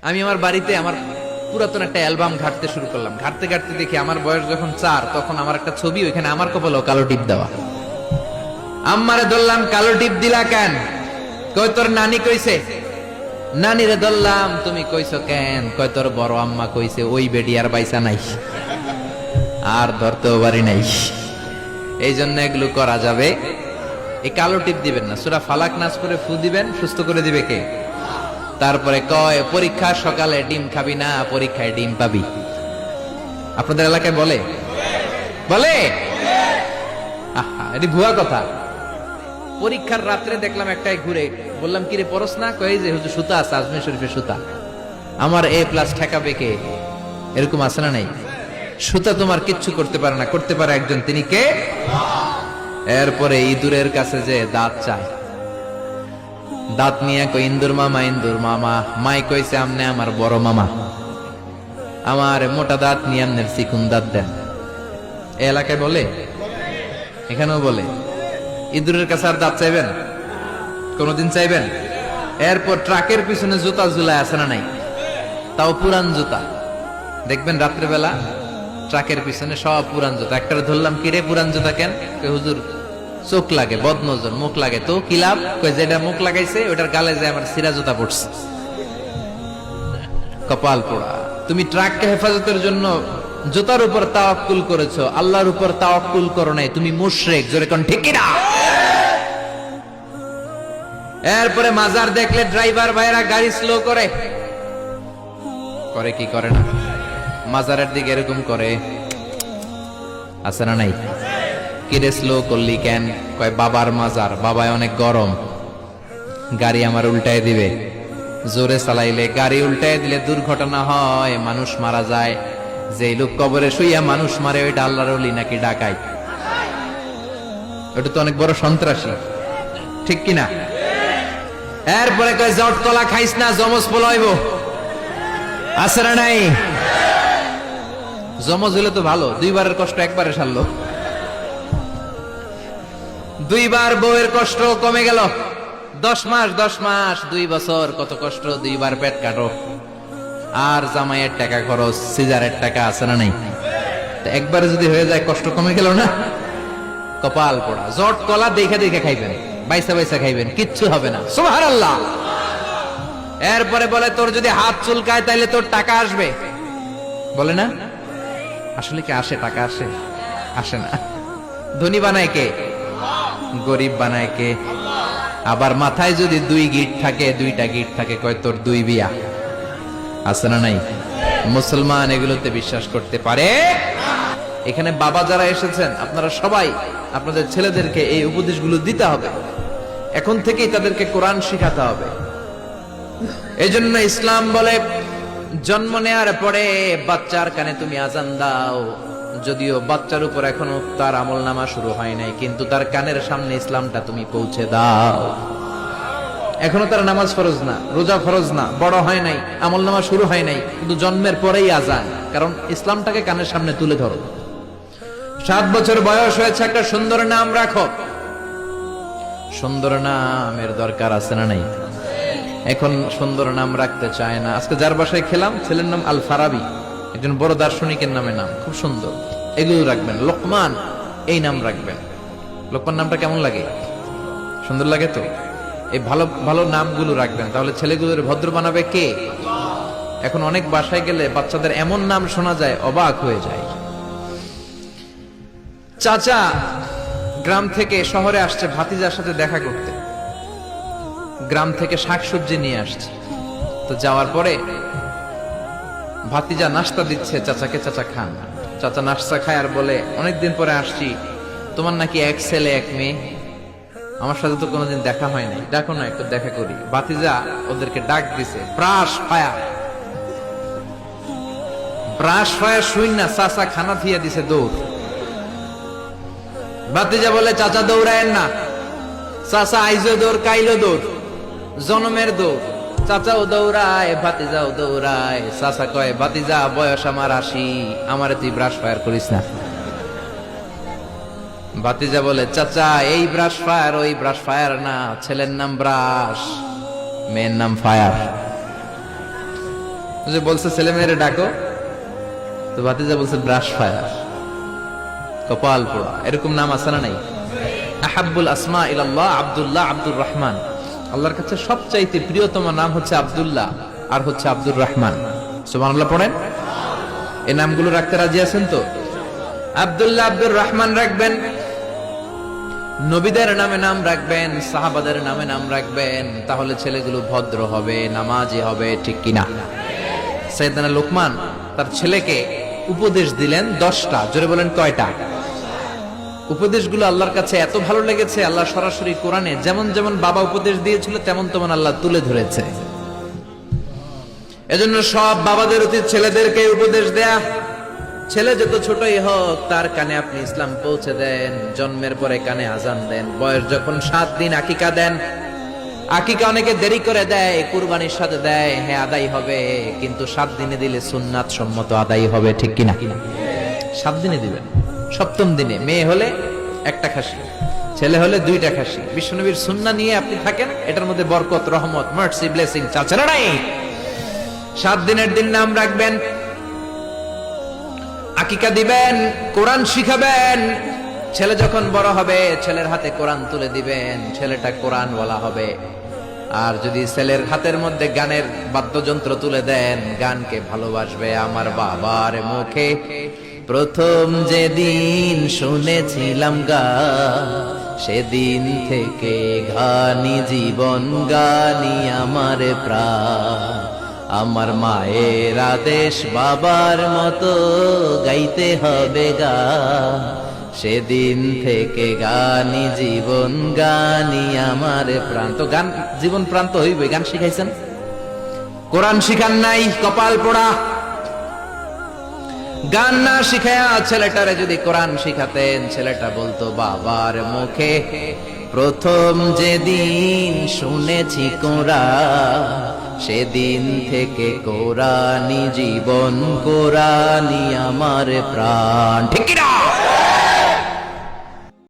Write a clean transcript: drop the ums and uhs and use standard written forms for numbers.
আমি আমার বাড়িতে আমার পুরাতন একটা অ্যালবাম ঘাটতে শুরু করলাম। ঘাটতে ঘাটতে দেখি আমার বয়স যখন 4, তখন আমার একটা ছবি, ওইখানে আমার কপালেও কালো টিপ দেওয়া। আম্মারে ধরলাম, কালো টিপ দিলা কেন? কই তোর নানি কইছে। নানিরে ধরলাম, তুমি কইছো কেন? কয় তোর বড় আম্মা কইছে, ওই বেডি আর বাইসা নাই, আর ধরতেও পারি নাই। এই জন্য এগুলো করা যাবে। এই কালো টিপ দিবেন না। সূরা ফালাক নাস করে ফু দিবেন, সুস্থ করে দিবে কে? তারপরে কয় পরীক্ষা সকালে ডিম খাবি না, পরীক্ষায় ডিম পাবি। আপনাদের এলাকায় বলে বলে আহা, এটি ভুয়া কথা। পরীক্ষার রাত্রে দেখলাম একটাই ঘুরে, বললাম কিরে পড়স না? কয় যে হুজুর সুতা আছে, আজমির শরীফের সুতা। আমার A+ ঠেকাবে কে? এরকম আছে না নাই? সুতা তোমার কিচ্ছু করতে পারে না, করতে পারে একজন, তিনি কে? এরপরে ইঁদুরের কাছে যে দাঁত চায়, দাঁত নিয়ে কই ইন্দুর মামা, ইন্দুর মামা। মাই কইছে আমনে আমার বড় মামা, আমার মোটা দাঁত নিয়ে আমনের চিকুন দাঁত দেন। এ এলাকায় বলে, এখানেও বলে। ইঁদুরের কাছে আর দাঁত চাইবেন? কোনদিন চাইবেন? এরপর ট্রাকের পিছনে জুতা ঝুলায় আছে না নাই? তাও পুরান জুতা। দেখবেন রাত্রেবেলা ট্রাকের পিছনে সব পুরান জুতা। একটা ধরলাম, কিরে পুরান জুতা কেন? হুজুর চোখ লাগে, বদনজর, মুখ লাগে। তো কি লাভ? কই যেটা মুখ লাগাইছে ওটার গালে যায় আমার সিরা জুতা পড়ছে। কপাল পোড়া। তুমি ট্রাককে হেফাজতের জন্য জুতার উপর তাওয়াক্কুল করেছো, আল্লাহর উপর তাওয়াক্কুল করো নাই। তুমি মুশরিক। জোরে কোন ঠিক কিনা? এরপরে মাজার দেখলে ড্রাইভার ভাইরা গাড়ি স্লো করে। করে কি করে না? মাজারের দিকে এরকম করে, আছে না নাই? কিরে স্লো করলি কেন? কয় বাবার মাজার, বাবায় অনেক গরম, গাড়ি আমার উল্টায় দিবে। জোরে চালাইলে, গাড়ি উল্টায় দিলে দুর্ঘটনা হয়, মানুষ মারা যায়। যে লোক কবরে শুইয়া মানুষ মারে, ওইটা আল্লাহর ওলি নাকি ডাকায়? ওটা তো অনেক বড় সন্ত্রাসী, ঠিক কিনা? এরপরে কয় জট তলা খাইস না, জমজ পলাইব। আছে না নাই? জমজ হলে তো ভালো, 2বারের কষ্ট একবারে সারলো। 2বার বউয়ের কষ্ট কমে গেল। 10 মাস 10 মাস 2 বছর কত কষ্ট, 2বার পেট কাটো। আর জামাইয়ের টাকা খরচ, সিজারের টাকা, আছে না নাই? একবারে যদি হয়ে যায়, কষ্ট কমে গেল না? কপাল পোড়া। জট কলা দেখে দেখে খাইবেন, বাইসা বাইসা খাইবেন, কিচ্ছু হবে না। সুবহানাল্লাহ। এরপরে বলে, তোর যদি হাত চুলকায় তাইলে তোর টাকা আসবে। বলে না? আসলে কি আসে? টাকা আসে? আসে না। ধনী বানায় কে? গরিব বানায় কে? আবার মাথায় যদি 2 গিট থাকে, 2টা গিট থাকে, কয় তোর 2 বিয়া। আছে না নাই? মুসলমান এগুলোতে বিশ্বাস করতে পারে? এখানে বাবা যারা এসেছেন, আপনারা সবাই আপনাদের ছেলেদেরকে এই উপদেশগুলো দিতে হবে। এখন থেকেই তাদেরকে কোরআন শিখাতে হবে। এজন্য ইসলাম বলে, জন্ম নেয়ার পরে বাচ্চার কানে তুমি আজান দাও। যদিও বাচ্চার উপর এখনো তার আমলনামা শুরু হয় নাই, কিন্তু তার কানের সামনে ইসলামটা তুমি পৌঁছে দাও। এখনো তার নামাজ ফরজ না, রোজা ফরজ না, বড় হয় নাই, আমলনামা শুরু হয় নাই, কিন্তু জন্মের পরেই আজান। কারণ ইসলামটাকে কানের সামনে তুলে ধরো। 7 বছর বয়স হয়েছে, একটা সুন্দর নাম রাখো। সুন্দর নামের দরকার আছে না নাই? এখন সুন্দর নাম রাখতে চায় না। আজকে যার বাসায় খেলাম, ছেলের নাম আল ফারাবি, একজন বড় দার্শনিকের নামে নাম, খুব সুন্দর। এগুলো রাখবেন। লোকমান, এই নাম রাখবেন। লোকমান নামটা কেমন লাগে? সুন্দর লাগে তো? এই ভালো ভালো নামগুলো রাখবেন, তাহলে ছেলেগুলোর ভদ্র বানাবে কে? এখন অনেক বাসায় গেলে বাচ্চাদের এমন নাম শোনা যায়, অবাক হয়ে যায়। চাচা গ্রাম থেকে শহরে আসছে ভাতিজার সাথে দেখা করতে। গ্রাম থেকে শাকসবজি নিয়ে আসছে। তো যাওয়ার পরে ভাতিজা নাস্তা দিচ্ছে চাচাকে, চাচা খান। চাচা নাস্তা খায় আর বলে, অনেকদিন পরে আসছি, তোমার নাকি 1 ছেলে 1 মেয়ে, আমার সাথে তো কোনোদিন দেখা হয় নাই, ডাকো না একটু দেখা করি। ভাতিজা ওদেরকে ডাক দিছে, ব্রাশ ফায়ার। ব্রাশ ফায়ার শুই না, চাচা খানা থিয়া দিছে দৌড়। ভাতিজা বলে, চাচা দৌড়ায়েন না। চাচা আইজো দৌড়, কাইলো দৌড়, জনমের দৌড়। চাচাও দৌড়ায়, ভাতিজাও দৌড়ায়। চাচা কয়, ভাতিজা বয়স আমার 80, আমারে তুই ব্রাশ ফায়ার করিস না। ভাতিজা বলে, চাচা এই ব্রাশ ফায়ার ওই ব্রাশ ফায়ার না, ছেলের নাম ব্রাশ, মেয়ের নাম ফায়ার। যে বলছে ছেলে মেয়েরে ডাকো, তো ভাতিজা বলছে ব্রাশ ফায়ার, কপাল পোড়া। এরকম নাম আছে না নাই? আহাব্বুল আসমা ইলাল্লাহ আব্দুল্লাহ, আব্দুর রহমান। আল্লাহর কাছে সবচাইতে প্রিয়তম নাম হচ্ছে আব্দুল্লাহ আর হচ্ছে আব্দুর রহমান। সুবহানাল্লাহ পড়েন। এই নামগুলো রাখতে রাজি আছেন তো? আব্দুল্লাহ, আব্দুর রহমান রাখবেন। নবীদের নামে নাম রাখবেন, সাহাবাদের নামে নাম রাখবেন, তাহলে ছেলেগুলো ভদ্র হবে, নামাজি হবে, ঠিক কিনা? সাইয়েদনা লোকমান তার ছেলেকে উপদেশ দিলেন 10টা। জোরে বলেন কয়টা? উপদেশগুলো আল্লাহর কাছে এত ভালো লেগেছে, আল্লাহ সরাসরি কোরআনে যেমন যেমন বাবা উপদেশ দিয়েছিল তেমন তেমন আল্লাহ তুলে ধরেছে। এজন্য সব বাবাদের উচিত ছেলেদেরকে উপদেশ দেয়া। ছেলে যত ছোটই হোক তার কানে আপনি ইসলাম পৌঁছে দেন। জন্মের পরে কানে আজান দেন, বয়স যখন 7 দিন আকিকা দেন। আকিকা অনেকে দেরি করে দেয়, কুরবানির সাথে দেয়, হ্যাঁ আদায় হবে, কিন্তু 7 দিনে দিলে সুন্নাত সম্মত আদায় হবে, ঠিক কিনা? 7 দিনে দিবেন। 7ম দিনে মেয়ে হলে 1টা খাসি, ছেলে হলে 2টা খাসি। বিশ্বনবীর সুন্নাহ নিয়ে আপনি থাকেন, এটার মধ্যে বরকত, রহমত, মার্সি, ব্লেসিং চাচা নাই। 7 দিনের দিন নাম রাখবেন, আকিকা দিবেন, কোরআন শিখাবেন। ছেলে যখন বড় হবে ছেলের হাতে কোরআন তুলে দিবেন, ছেলেটা কোরআনওয়ালা হবে। আর যদি ছেলের হাতের মধ্যে গানের বাদ্যযন্ত্র তুলে দেন, গানকে ভালোবাসবে। আমার বাবার মুখে প্রথম যেদিন শুনেছিলাম গান, সেদিন থেকে গানি জীবন, গানি আমার প্রাণ। আমার মায়ের আদেশ বাবার মতো গাইতে হবে গান, সেদিন থেকে গানি জীবন, গানি আমার প্রাণ। তো গান জীবন প্রাণ তো হইবে। গান শিখাইছেন, কোরআন শিখান নাই, কপাল পোড়া। গান না শিখায়া ছেলেটারে যদি কোরআন শিখাতেন, ছেলেটা বলতো বাবার মুখে প্রথম যেদিন শুনেছি কোরআন, সেদিন থেকে কোরআনি জীবন, কোরআনি আমার প্রাণ, ঠিক কিনা?